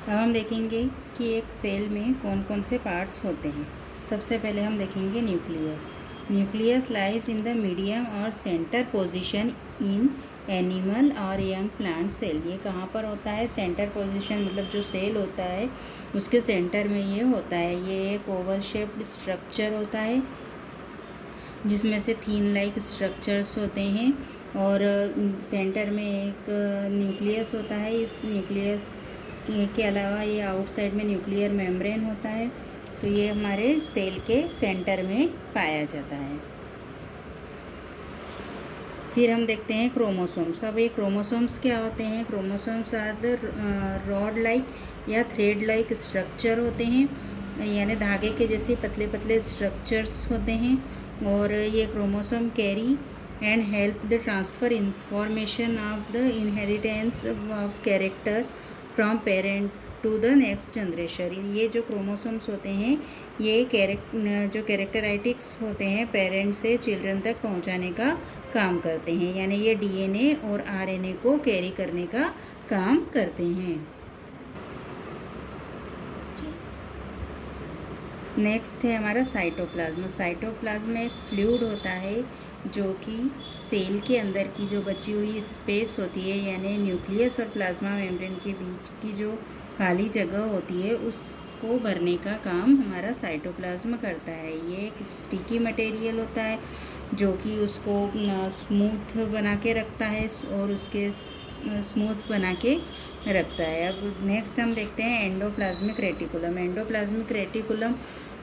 अब हम देखेंगे कि एक सेल में कौन कौन से पार्ट्स होते हैं। सबसे पहले हम देखेंगे nucleus. Nucleus lies in the medium और सेंटर पोजीशन इन एनिमल और यंग प्लांट सेल। ये कहाँ पर होता है? सेंटर पोजीशन मतलब जो सेल होता है उसके सेंटर में ये होता है। ये एक ओवल शेप्ड स्ट्रक्चर होता है जिसमें से थीन लाइक स्ट्रक्चर्स होते हैं और सेंटर में एक न्यूक्लियस होता है। इस न्यूक्लियस के अलावा ये आउटसाइड में न्यूक्लियर मेम्ब्रेन होता है। तो ये हमारे सेल के सेंटर में पाया जाता है। फिर हम देखते हैं क्रोमोसोम्स। अब ये क्रोमोसोम्स क्या होते हैं? Chromosomes are the rod like या थ्रेड लाइक स्ट्रक्चर होते हैं, यानी धागे के जैसे पतले पतले स्ट्रक्चर्स होते हैं। और ये chromosome carry and help the transfer information of the inheritance of character from parent to the next generation. ये जो क्रोमोसोम्स होते हैं ये जो कैरेक्टराइटिक्स होते हैं पेरेंट से चिल्ड्रन तक पहुंचाने का काम करते हैं, यानी ये डीएनए और आरएनए को कैरी करने का काम करते हैं। नेक्स्ट है हमारा साइटोप्लाज्म। साइटोप्लाज्म एक फ्लूइड होता है जो कि सेल के अंदर की जो बची हुई स्पेस होती है, यानी न्यूक्लियस और प्लाज्मा मेम्ब्रेन के बीच की जो खाली जगह होती है उसको भरने का काम हमारा साइटोप्लाज्म करता है। ये एक स्टिकी मटेरियल होता है जो कि उसको स्मूथ बना के रखता है और उसके स्मूथ बना के रखता है। अब नेक्स्ट हम देखते हैं endoplasmic reticulum. Endoplasmic reticulum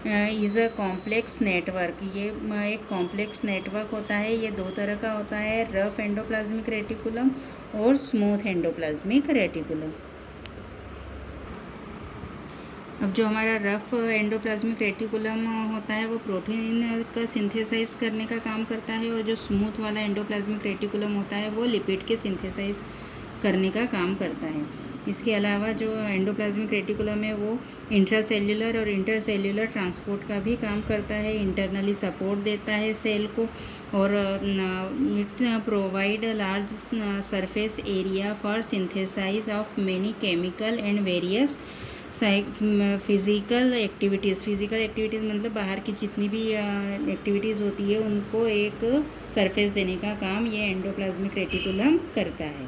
is a complex network. ये एक कॉम्प्लेक्स नेटवर्क होता है। ये दो तरह का होता है, रफ एंडोप्लाज्मिक रेटिकुलम और स्मूथ एंडोप्लाज्मिक रेटिकुलम। अब जो हमारा रफ एंडोप्लाज्मिक रेटिकुलम होता है वो प्रोटीन का सिंथेसाइज करने का काम करता है, और जो स्मूथ वाला एंडोप्लाज्मिक रेटिकुलम होता है वो लिपिड के सिंथेसाइज करने का काम करता है। इसके अलावा जो एंडोप्लाज्मिक रेटिकुलम है वो इंट्रासेल्युलर और इंटरसेल्युलर ट्रांसपोर्ट का भी काम करता है, इंटरनली सपोर्ट देता है सेल को, और it provide large surface area for synthesize of many chemical and various physical activities. Physical activities मतलब बाहर की जितनी भी एक्टिविटीज़ होती है उनको एक सरफेस देने का काम ये एंडोप्लाज्मिक रेटिकुलम करता है।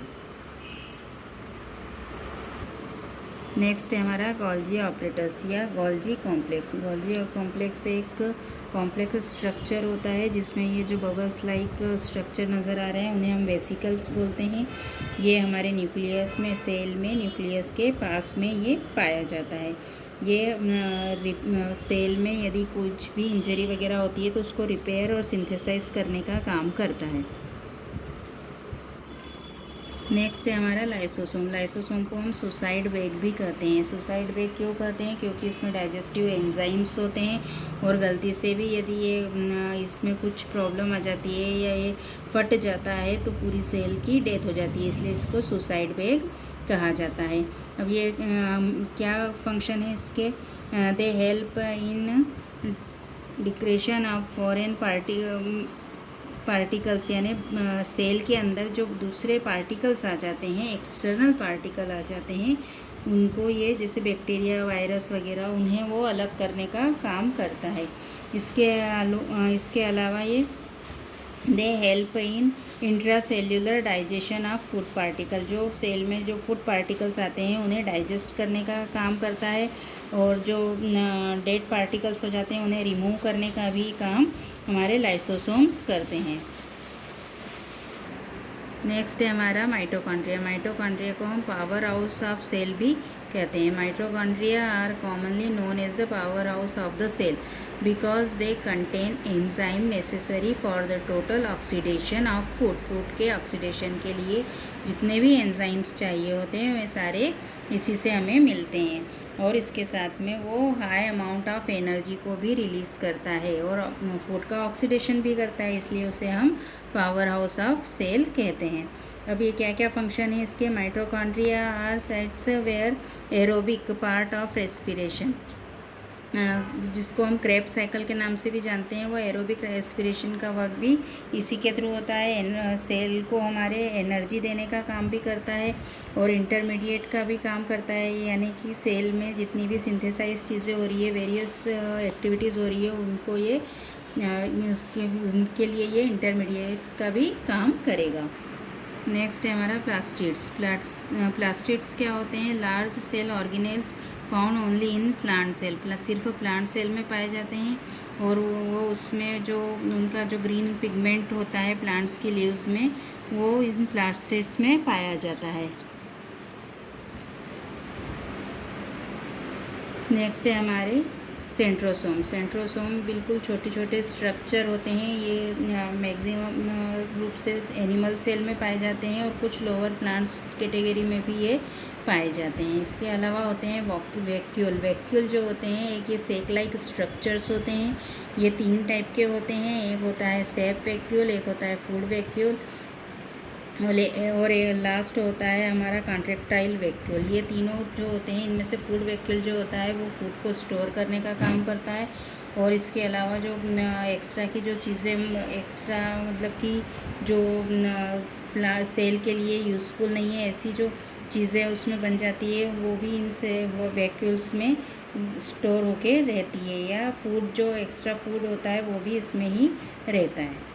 नेक्स्ट है हमारा गोल्जी ऑपरेटर्स या गोल्जी कॉम्प्लेक्स। गोल्जी कॉम्प्लेक्स एक कॉम्प्लेक्स स्ट्रक्चर होता है जिसमें ये जो बबल्स लाइक स्ट्रक्चर नज़र आ रहे हैं उन्हें हम वेसिकल्स बोलते हैं। ये हमारे न्यूक्लियस में, सेल में न्यूक्लियस के पास में ये पाया जाता है। ये सेल में यदि कुछ भी इंजरी वगैरह होती है तो उसको रिपेयर और सिंथेसाइज करने का काम करता है। नेक्स्ट है हमारा लाइसोसोम। लाइसोसोम को हम सुसाइड बेग भी कहते हैं। सुसाइड बेग क्यों कहते हैं? क्योंकि इसमें डाइजेस्टिव एंजाइम्स होते हैं और गलती से भी यदि ये इसमें कुछ प्रॉब्लम आ जाती है या ये फट जाता है तो पूरी सेल की डेथ हो जाती है, इसलिए इसको सुसाइड बेग कहा जाता है। अब ये क्या फंक्शन है इसके? They help in digestion of foreign particles, यानी सेल के अंदर जो दूसरे पार्टिकल्स आ जाते हैं, एक्सटर्नल पार्टिकल आ जाते हैं, उनको ये जैसे बैक्टीरिया, वायरस वगैरह, उन्हें वो अलग करने का काम करता है। इसके अलावा ये दे help in intracellular digestion of food particle. जो सेल में जो फूड पार्टिकल्स आते हैं उन्हें डाइजेस्ट करने का काम करता है, और जो डेड पार्टिकल्स हो जाते हैं उन्हें रिमूव करने का भी काम हमारे लाइसोसोम्स करते हैं। नेक्स्ट है हमारा माइटोकॉन्ड्रिया। माइटोकॉन्ड्रिया को हम पावर हाउस ऑफ सेल भी कहते हैं। Mitochondria are commonly known as the power house of the cell because they contain enzyme necessary for the total oxidation of food. Food के ऑक्सीडेशन के लिए जितने भी एंजाइम्स चाहिए होते हैं वे सारे इसी से हमें मिलते हैं, और इसके साथ में वो हाई अमाउंट ऑफ एनर्जी को भी रिलीज़ करता है और फूड का ऑक्सीडेशन भी करता है, इसलिए उसे हम पावर हाउस ऑफ सेल कहते हैं। अब ये क्या क्या फंक्शन है इसके? Mitochondria are sites where aerobic part of respiration. जिसको हम क्रेब साइकिल के नाम से भी जानते हैं, वो एरोबिक रेस्पिरेशन का वर्क भी इसी के थ्रू होता है। सेल को हमारे एनर्जी देने का काम भी करता है और इंटरमीडिएट का भी काम करता है, यानी कि सेल में जितनी भी सिंथेसाइज चीज़ें हो रही है, वेरियस एक्टिविटीज़ हो रही है, उनको ये उनके लिए ये इंटरमीडिएट का भी काम करेगा। नेक्स्ट है हमारा प्लास्टिड्स। प्लास्टिड्स क्या होते हैं? Large cell organelles found only in plant cell. सिर्फ प्लांट सेल में पाए जाते हैं और वो उसमें जो उनका जो ग्रीन पिगमेंट होता है प्लांट्स की लीव्स में, वो इन प्लास्टिड्स में पाया जाता है। नेक्स्ट है हमारे सेंट्रोसोम। सेंट्रोसोम बिल्कुल छोटे छोटे स्ट्रक्चर होते हैं। ये मैक्सिमम रूप से एनिमल सेल में पाए जाते हैं और कुछ लोअर प्लांट्स कैटेगरी में भी ये पाए जाते हैं। इसके अलावा होते हैं वैक्यूल। वैक्यूल जो होते हैं, एक ये सेक लाइक स्ट्रक्चर्स होते हैं। ये 3 टाइप के होते हैं। एक होता है सेप वैक्यूल, एक होता है फूड वैक्यूल और ये लास्ट होता है हमारा कॉन्ट्रैक्टाइल वैक्यूल। ये तीनों जो होते हैं, इनमें से फूड वैक्यूल जो होता है वो फूड को स्टोर करने का काम करता है और इसके अलावा जो एक्स्ट्रा की जो चीज़ें एक्स्ट्रा मतलब कि जो सेल के लिए यूज़फुल नहीं है, ऐसी जो चीज़ें उसमें बन जाती है, वो भी इनसे वो वैक्यूल्स में स्टोर होके रहती है, या फूड जो एक्स्ट्रा फूड होता है वो भी इसमें ही रहता है।